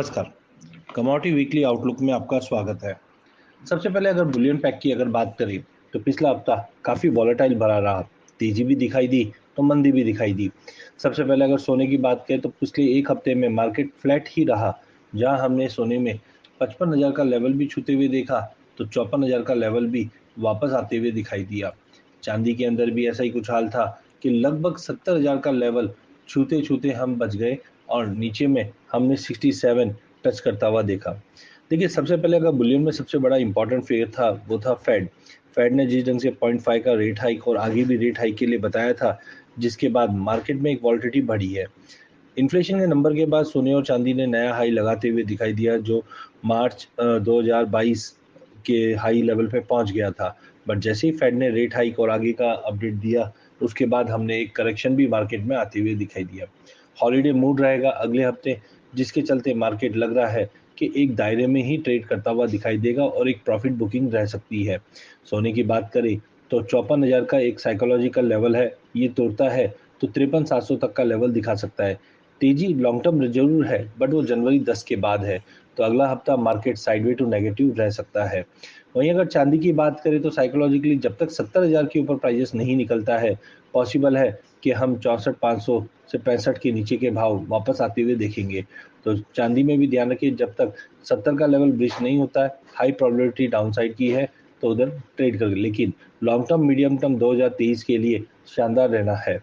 नमस्कार। Commodity weekly outlook में आपका स्वागत है। सबसे पहले अगर बुलियन पैक की अगर बात करें तो पिछला हफ्ता काफ़ी वॉलेटाइल भरा रहा। तेजी भी दिखाई दी तो मंदी भी दिखाई दी। सबसे पहले अगर सोने की बात करें तो पिछले एक हफ्ते में मार्केट फ्लैट ही रहा, जहां हमने सोने में 55,000 का लेवल भी छूते हुए देखा तो 54,000 का लेवल भी वापस आते हुए दिखाई दिया। चांदी के अंदर भी ऐसा ही कुछ हाल था कि लगभग 70,000 का लेवल छूते छूते हम बच गए और नीचे में हमने 67 टच करता हुआ देखा। देखिए, सबसे पहले अगर बुलियन में सबसे बड़ा इंपॉर्टेंट फिगर था वो था फेड। फेड ने जिस ढंग से 0.5 का रेट हाइक और आगे भी रेट हाइक के लिए बताया था, जिसके बाद मार्केट में एक वॉलिटिलिटी बढ़ी है। इन्फ्लेशन के नंबर के बाद सोने और चांदी ने नया हाई लगाते हुए दिखाई दिया, जो मार्च 2022 के हाई लेवल पे पहुंच गया था। बट जैसे ही फेड ने रेट हाइक और आगे का अपडेट दिया, उसके बाद हमने एक करेक्शन भी मार्केट में आते हुए दिखाई दिया। हॉलीडे मूड रहेगा अगले हफ्ते, जिसके चलते मार्केट लग रहा है कि एक दायरे में ही ट्रेड करता हुआ दिखाई देगा और एक प्रॉफिट बुकिंग रह सकती है। सोने की बात करें तो 54,000 का एक साइकोलॉजिकल लेवल है, ये तोड़ता है तो 53,700 तक का लेवल दिखा सकता है। तेजी लॉन्ग टर्म जरूर है, बट वो जनवरी 10 के बाद है, तो अगला हफ्ता मार्केट साइडवे टू नेगेटिव रह सकता है। वहीं अगर चांदी की बात करें तो साइकोलॉजिकली जब तक 70,000 के ऊपर प्राइजेस नहीं निकलता है, पॉसिबल है कि हम 64,500 से 65 के नीचे के भाव वापस आते हुए देखेंगे। तो चांदी में भी ध्यान रखिए, जब तक 70 का लेवल ब्रीच नहीं होता है, हाई प्रोबेबिलिटी डाउनसाइड की है, तो उधर ट्रेड कर, लेकिन लॉन्ग टर्म मीडियम टर्म 2023 के लिए शानदार रहना है।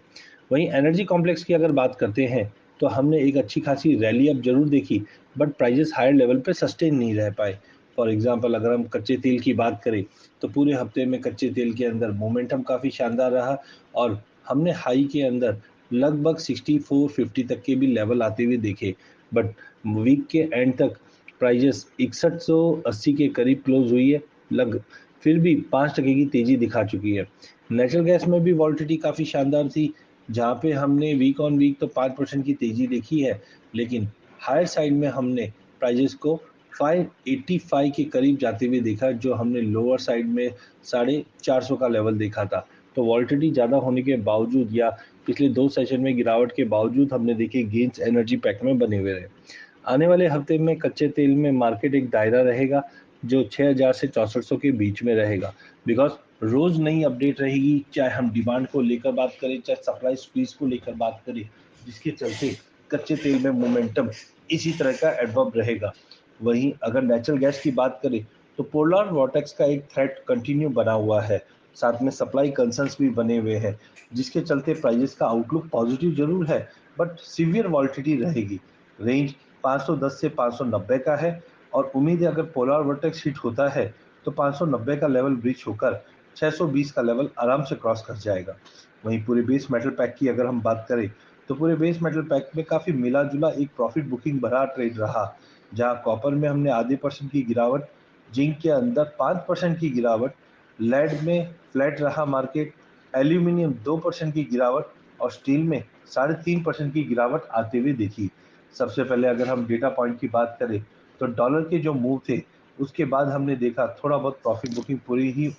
वहीं एनर्जी कॉम्प्लेक्स की अगर बात करते हैं तो हमने एक अच्छी खासी रैली अब जरूर देखी, बट प्राइजेस हायर लेवल पे सस्टेन नहीं रह पाए। फॉर एग्जांपल अगर हम कच्चे तेल की बात करें तो पूरे हफ्ते में कच्चे तेल के अंदर मोमेंटम काफ़ी शानदार रहा और हमने हाई के अंदर लगभग 6450 तक के भी लेवल आते हुए देखे। बट वीक के एंड तक प्राइजेस 6180 के करीब क्लोज हुई है, लग फिर भी 5% की तेजी दिखा चुकी है। नेचुरल गैस में भी वॉल्टिलिटी काफ़ी शानदार थी, जहाँ पे हमने वीक ऑन वीक तो 5% की तेजी देखी है, लेकिन हायर साइड में हमने प्राइजेस को 585 के करीब जाते हुए देखा, जो हमने लोअर साइड में 450 का लेवल देखा था। तो वॉल्टिलिटी ज़्यादा होने के बावजूद या पिछले 2 सेशन में गिरावट के बावजूद हमने देखे गेन्स एनर्जी पैक में बने हुए रहे। आने वाले हफ्ते में कच्चे तेल में मार्केट एक दायरा रहेगा, जो 6000 से 6400 के बीच में रहेगा, बिकॉज रोज नई अपडेट रहेगी, चाहे हम डिमांड को लेकर बात करें, चाहे सप्लाई स्क्वीज को लेकर बात करें, जिसके चलते कच्चे तेल में मोमेंटम इसी तरह का एडवर्ब रहेगा। वहीं अगर नेचुरल गैस की बात करें तो पोलर वॉर्टेक्स का एक थ्रेट कंटिन्यू बना हुआ है, साथ में सप्लाई कंसर्न्स भी बने हुए हैं, जिसके चलते प्राइजेस का आउटलुक पॉजिटिव जरूर है, बट सीवियर वॉलिटिलिटी रहेगी। रेंज 510 से 590 का है और उम्मीद है अगर पोलर वर्टेक्स हिट होता है तो 590 का लेवल ब्रीच होकर 620 का लेवल आराम से क्रॉस कर जाएगा। वहीं पूरे बेस मेटल पैक की अगर हम बात करें तो पूरे बेस मेटल पैक में काफ़ी मिला जुला एक प्रॉफिट बुकिंग भरा ट्रेड रहा, जहां कॉपर में हमने आधे परसेंट की गिरावट, जिंक के अंदर 5% की गिरावट, लेड में फ्लैट रहा मार्केट, एल्यूमिनियम 2% की गिरावट और स्टील में 3.5% की गिरावट आते हुए देखी। सबसे पहले अगर हम डेटा पॉइंट की बात करें तो डॉलर के जो मूव थे, उसके बाद हमने देखा थोड़ा बहुत प्रॉफिट बुकिंग पूरी ही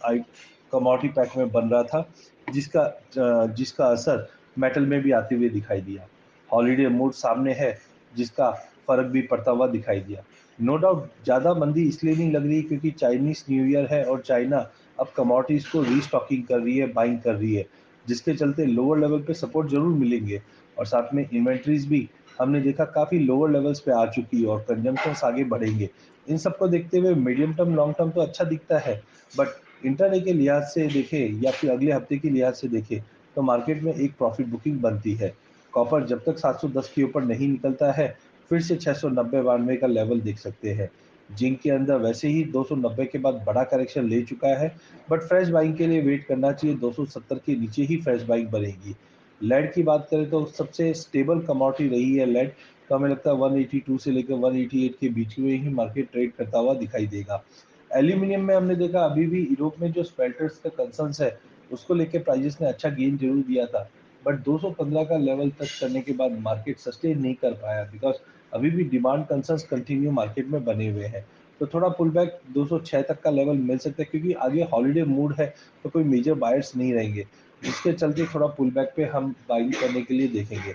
कमोडिटी पैक में बन रहा था, जिसका असर मेटल में भी आते हुए दिखाई दिया। हॉलीडे मूड सामने है, जिसका फर्क भी पड़ता हुआ दिखाई दिया। नो डाउट ज़्यादा मंदी इसलिए नहीं लग रही क्योंकि चाइनीज न्यू ईयर है और चाइना अब कमोडिटीज को रीस्टॉकिंग कर रही है, बाइंग कर रही है, जिसके चलते लोअर लेवल पे सपोर्ट जरूर मिलेंगे और साथ में इन्वेंट्रीज भी हमने देखा काफ़ी लोअर लेवल्स पे आ चुकी है और कंजम्पशंस आगे बढ़ेंगे। इन सबको देखते हुए मीडियम टर्म लॉन्ग टर्म तो अच्छा दिखता है, बट इंटरडे के लिहाज से देखें या फिर अगले हफ्ते के लिहाज से देखें तो मार्केट में एक प्रॉफिट बुकिंग बनती है। कॉपर जब तक 710 के ऊपर नहीं निकलता है, फिर से 690-92 का लेवल देख सकते हैं। जिंक के अंदर वैसे ही 290 के बाद बड़ा करेक्शन ले चुका है, बट फ्रेश बाइंग के लिए वेट करना चाहिए, 270 के नीचे ही फ्रेश बाइंग बनेगी। लेड की बात करें तो सबसे स्टेबल कमोडिटी रही है लेड, तो हमें लगता है 182 से लेकर 188 के बीच में ही मार्केट ट्रेड करता हुआ दिखाई देगा। एल्यूमिनियम में हमने देखा अभी भी यूरोप में जो स्पेल्टर्स का कंसर्न्स है, उसको लेकर प्राइजेस ने अच्छा गेन जरूर दिया था, बट 215 का लेवल टच करने के बाद मार्केट सस्टेन नहीं कर पाया, बिकॉज अभी भी डिमांड कंसर्न्स कंटिन्यू मार्केट में बने हुए हैं। तो थोड़ा पुल बैक 206 तक का लेवल मिल सकता है, क्योंकि आगे हॉलीडे मूड है तो कोई मेजर बायर्स नहीं रहेंगे, जिसके चलते थोड़ा पुल बैक पे हम बाइंग करने के लिए देखेंगे।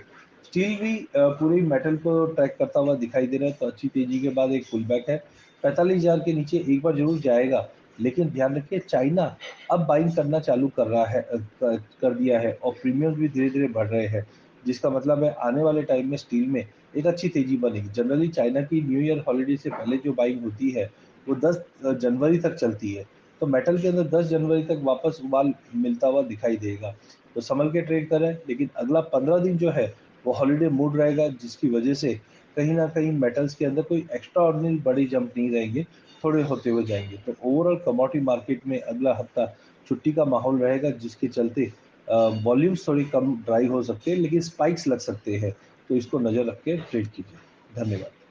स्टील भी पूरे मेटल को ट्रैक करता हुआ दिखाई दे रहा है, तो अच्छी तेजी के बाद एक पुल बैक है। 45,000 के नीचे एक बार जरूर जाएगा, लेकिन ध्यान रखिए चाइना अब बाइंग करना चालू कर रहा है, कर दिया है, और प्रीमियम भी धीरे धीरे बढ़ रहे हैं, जिसका मतलब है आने वाले टाइम में स्टील में एक अच्छी तेजी बनेगी। जनरली चाइना की न्यू ईयर हॉलीडे से पहले जो बाइंग होती है वो 10 जनवरी तक चलती है, तो मेटल के अंदर 10 जनवरी तक वापस उबाल मिलता हुआ दिखाई देगा। तो संभल के ट्रेड करें, लेकिन अगला 15 दिन जो है वो हॉलीडे मूड रहेगा, जिसकी वजह से कहीं ना कहीं मेटल्स के अंदर कोई एक्स्ट्रा ऑर्डिनरी बड़ी जंप नहीं रहेंगे, थोड़े होते हुए जाएंगे। तो ओवरऑल कमोडिटी मार्केट में अगला हफ्ता छुट्टी का माहौल रहेगा, जिसके चलते वॉल्यूम्स थोड़ी कम ड्राई हो सकते हैं, लेकिन स्पाइक्स लग सकते हैं, तो इसको नजर रख के ट्रेड कीजिए। धन्यवाद।